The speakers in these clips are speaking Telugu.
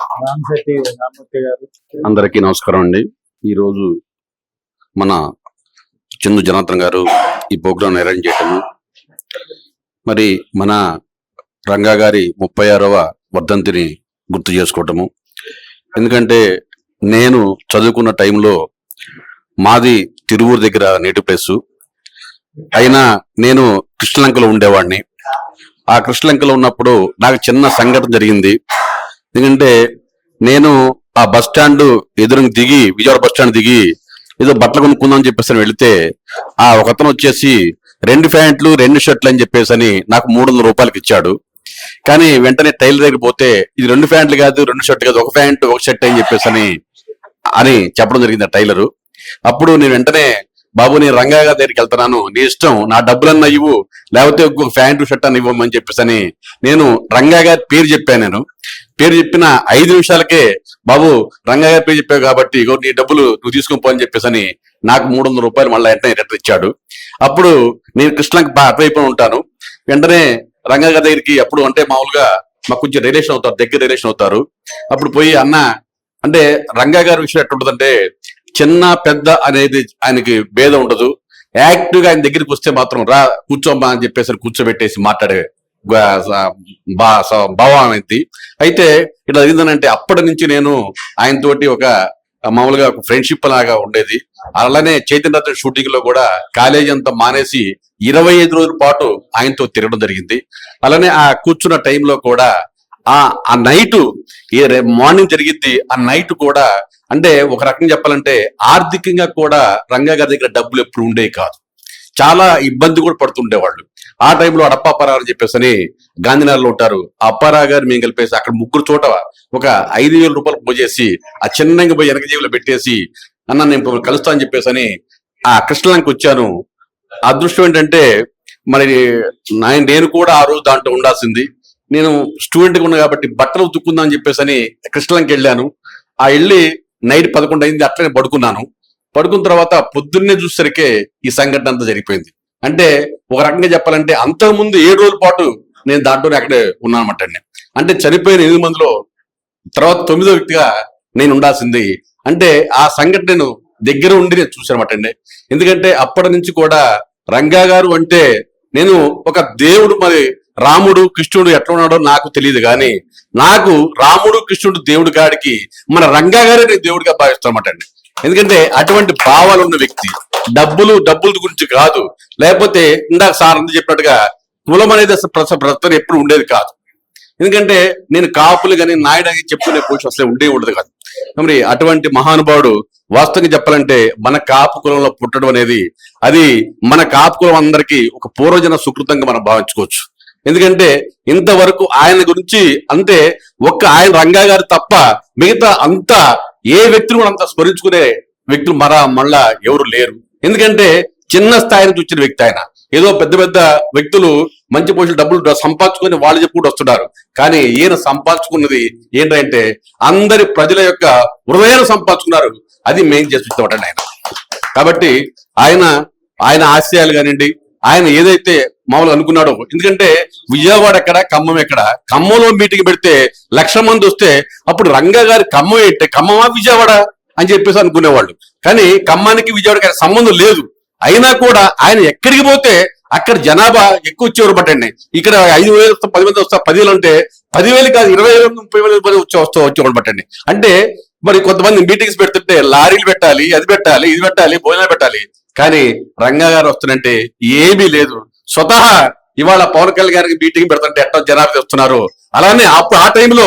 రామమూర్తి గారు. అందరికీ నమస్కారం అండి. ఈరోజు మన చందు జనార్దన్ గారు ఈ ప్రోగ్రాం అరేంజ్ చేయటము, మరి మన రంగా గారి 36వ వర్ధంతిని గుర్తు చేసుకోవటము. ఎందుకంటే నేను చదువుకున్న టైంలో మాది తిరువూరు దగ్గర నేటివ్ ప్లేసు, అయినా నేను కృష్ణలంకలో ఉండేవాడిని. ఆ కృష్ణలంకలో ఉన్నప్పుడు నాకు చిన్న సంఘటన జరిగింది. ఎందుకంటే నేను ఆ బస్ స్టాండ్ ఎదురుగా దిగి, విజయవాడ బస్ స్టాండ్ దిగి ఏదో బట్టలు కొనుక్కుందాం అని చెప్పేసి వెళితే ఆ ఒకతను వచ్చేసి 2 ప్యాంట్లు 2 షర్ట్లు అని చెప్పేసి అని నాకు 300 రూపాయలకి ఇచ్చాడు. కానీ వెంటనే టైలర్ దగ్గర పోతే ఇది 2 ప్యాంట్లు కాదు, 2 షర్ట్ కాదు, 1 ప్యాంట్ 1 షర్ట్ అని చెప్పేసి అని చెప్పడం జరిగింది ఆ టైలరు. అప్పుడు నేను వెంటనే, బాబు నేను రంగా గారి దగ్గరికి వెళ్తున్నాను, నీ ఇష్టం, నా డబ్బులన్నా ఇవ్వు, లేకపోతే ఒక ప్యాంటు షర్ట్ అని ఇవ్వమని చెప్పేసి నేను రంగా గారి పేరు చెప్పాను. నేను పేరు చెప్పిన 5 నిమిషాలకే, బాబు రంగా గారి పేరు చెప్పావు కాబట్టి నీ డబ్బులు నువ్వు తీసుకొని పో అని చెప్పేసి నాకు 300 రూపాయలు మళ్ళీ వెంటనే రిటర్న్ ఇచ్చాడు. అప్పుడు నేను కృష్ణకి అటువైపు ఉంటాను. వెంటనే రంగా గారి దగ్గరికి, అప్పుడు అంటే మామూలుగా మాకు కొంచెం రిలేషన్ అవుతారు, దగ్గర రిలేషన్ అవుతారు. అప్పుడు పోయి, అన్న అంటే రంగా గారి విషయం ఎట్టుంటదంటే చిన్న పెద్ద అనేది ఆయనకి భేదం ఉండదు. యాక్టివ్ గా ఆయన దగ్గరికి వస్తే మాత్రం రా కూర్చోమ్మా అని చెప్పేసి కూర్చోబెట్టేసి మాట్లాడే భావం అయింది. అయితే ఇట్లా జరిగిందనంటే అప్పటి నుంచి నేను ఆయనతోటి ఒక మామూలుగా ఒక ఫ్రెండ్షిప్ లాగా ఉండేది. అలానే చైతన్య రత్న షూటింగ్ లో కూడా కాలేజీ అంతా మానేసి 25 రోజుల పాటు ఆయనతో తిరగడం జరిగింది. అలానే ఆ కూర్చున్న టైంలో కూడా ఆ నైట్ మార్నింగ్ జరిగింది. ఆ నైట్ కూడా అంటే ఒక రకంగా చెప్పాలంటే ఆర్థికంగా కూడా రంగా గారి దగ్గర డబ్బులు ఎప్పుడు ఉండేవి కాదు, చాలా ఇబ్బంది కూడా పడుతుండేవాళ్ళు. ఆ టైంలో అడప్పాపరావు అని చెప్పేసి గాంధీనగర్లో ఉంటారు. ఆ అప్పారావు గారు మేము కలిపేసి అక్కడ 3 చోట ఒక 5,000 రూపాయలు పోజేసి ఆ చిన్నగా పోయి వెనక జేబులో పెట్టేసి, అన్న నేను కలుస్తా అని చెప్పేసి ఆ కృష్ణలంకి వచ్చాను. అదృష్టం ఏంటంటే మరి నేను కూడా ఆ రోజు దాంట్లో ఉండాల్సింది. నేను స్టూడెంట్ గా ఉన్నా కాబట్టి బట్టలు ఉతుక్కుందాం అని చెప్పేసి కృష్ణలంకి వెళ్ళాను. ఆ వెళ్ళి నైట్ 11 అయింది, అట్లనే పడుకున్నాను. పడుకున్న తర్వాత పొద్దున్నే చూసేసరికే ఈ సంఘటన అంతా జరిగిపోయింది. అంటే ఒక రకంగా చెప్పాలంటే అంతకుముందు 7 రోజుల పాటు నేను దాంట్లోనే అక్కడే ఉన్నానమాట అండి. అంటే చనిపోయిన 8 మందిలో తర్వాత 9వ వ్యక్తిగా నేను ఉండాల్సింది. అంటే ఆ సంఘటన నేను దగ్గర ఉండి నేను చూసానమాట అండి. ఎందుకంటే అప్పటి నుంచి కూడా రంగా గారు అంటే నేను ఒక దేవుడు, మరి రాముడు కృష్ణుడు ఎట్లా ఉన్నాడో నాకు తెలియదు, కానీ నాకు రాముడు కృష్ణుడు దేవుడి కాడికి మన రంగా గారే నేను దేవుడిగా భావిస్తానమాట అండి. ఎందుకంటే అటువంటి భావాలు ఉన్న వ్యక్తి, డబ్బుల గురించి కాదు, లేకపోతే ఇందాక సార్ అంతా చెప్పినట్టుగా కులం అనేది ప్రస్తుతం ఎప్పుడు ఉండేది కాదు. ఎందుకంటే నేను కాపులు కానీ నాయుడు అని చెప్పుకునే పొజిషన్ అసలు ఉండదు కాదు. మరి అటువంటి మహానుభావుడు వాస్తవంగా చెప్పాలంటే మన కాపు కులంలో పుట్టడం అనేది అది మన కాపు కులం అందరికీ ఒక పూర్వజన సుకృతంగా మనం భావించుకోవచ్చు. ఎందుకంటే ఇంతవరకు ఆయన గురించి అంటే ఆయన రంగా గారు తప్ప మిగతా అంతా ఏ వ్యక్తులు కూడా అంత స్మరించుకునే వ్యక్తులు మళ్ళా ఎవరు లేరు. ఎందుకంటే చిన్న స్థాయి నుంచి వచ్చిన వ్యక్తి ఆయన. ఏదో పెద్ద పెద్ద వ్యక్తులు మంచి పోషులు డబ్బులు సంపాదించుకొని వాళ్ళు చెప్పుకుంటూ వస్తున్నారు, కానీ ఈయన సంపాదించుకున్నది ఏంటంటే అందరి ప్రజల యొక్క హృదయాన్ని సంపాదించుకున్నారు. అది మెయిన్ చేస్తుంటాడు ఆయన. కాబట్టి ఆయన ఆశయాలు కానివ్వండి, ఆయన ఏదైతే మామూలుగా అనుకున్నాడో, ఎందుకంటే విజయవాడ ఎక్కడ, ఖమ్మం ఎక్కడ, ఖమ్మంలో మీటింగ్ పెడితే 1,00,000 మంది వస్తే అప్పుడు రంగా గారి ఖమ్మం ఏంటే, ఖమ్మమా విజయవాడ అని చెప్పేసి అనుకునేవాళ్ళు. కానీ ఖమ్మానికి విజయవాడకి సంబంధం లేదు. అయినా కూడా ఆయన ఎక్కడికి పోతే అక్కడ జనాభా ఎక్కువ వచ్చేవారు బట్టండి. ఇక్కడ 5,000 10 మంది వస్తా, 10,000 అంటే 10,000 కాదు 20,000 30,000 వచ్చేవాళ్ళు బట్టండి. అంటే మరి కొంతమంది మీటింగ్స్ పెడుతుంటే లారీలు పెట్టాలి, అది పెట్టాలి, ఇది పెట్టాలి, భోజనాలు పెట్టాలి, కానీ రంగా గారు వస్తున్నంటే ఏమీ లేదు. స్వతహా ఇవాళ పవన్ కళ్యాణ్ గారికి మీటింగ్ పెడుతుంటే ఎట్లా జనాభా వస్తున్నారు, అలానే అప్పుడు ఆ టైంలో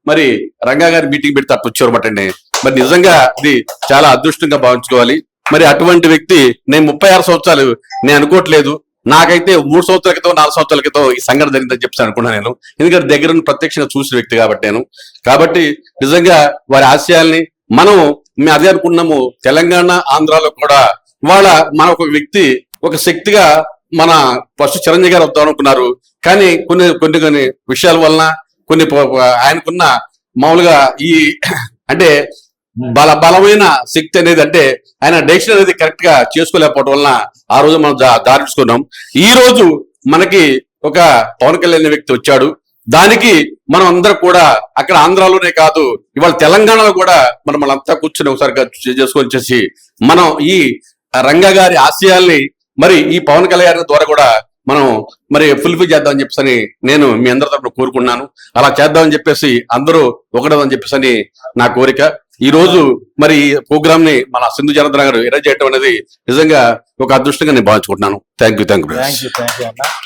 మరి రంగా గారి మీటింగ్ పెడితే అట్లా వచ్చేవారు బట్టండి. మరి నిజంగా ఇది చాలా అదృష్టంగా భావించుకోవాలి. మరి అటువంటి వ్యక్తి నేను 36 సంవత్సరాలు నేను అనుకోవట్లేదు, నాకైతే 3 సంవత్సరాల క్రితం 4 సంవత్సరాల క్రితం ఈ సంఘటన జరిగిందని చెప్పి అనుకున్నాను నేను. ఎందుకంటే దగ్గర ప్రత్యక్షంగా చూసిన వ్యక్తి కాబట్టి నేను. కాబట్టి నిజంగా వారి ఆశయాల్ని మేము అదే అనుకున్నాము. తెలంగాణ ఆంధ్రాలో కూడా మన ఒక వ్యక్తి ఒక శక్తిగా మన ఫస్ట్ చిరంజీవి గారు వద్దాం అనుకున్నారు, కానీ కొన్ని విషయాల వలన ఆయనకున్న మామూలుగా అంటే బలమైన శక్తి అనేది, అంటే ఆయన డెసిషన్ అనేది కరెక్ట్ గా చేసుకోలేకపోవడం వలన ఆ రోజు మనం దారించుకున్నాం. ఈ రోజు మనకి ఒక పవన్ కళ్యాణ్ వ్యక్తి వచ్చాడు. దానికి మనం అందరం కూడా అక్కడ ఆంధ్రాలోనే కాదు, ఇవాళ తెలంగాణలో కూడా మనమంతా కూర్చొని ఒకసారి చేసుకొని వచ్చేసి మనం ఈ రంగా గారి ఆశయాల్ని మరి ఈ పవన్ కళ్యాణ్ ద్వారా కూడా మనం మరి ఫుల్ఫిల్ చేద్దామని చెప్పేసి నేను మీ అందరి తరపున కోరుకున్నాను. అలా చేద్దామని చెప్పేసి అందరూ ఒకటని చెప్పేసి నా కోరిక. ఈ రోజు మరి ఈ ప్రోగ్రామ్ ని మన సింధు జనార్దన్ గారు అరేంజ్ చేయడం అనేది నిజంగా ఒక అదృష్టంగా నేను భావించుకుంటున్నాను. థ్యాంక్ యూ అన్న.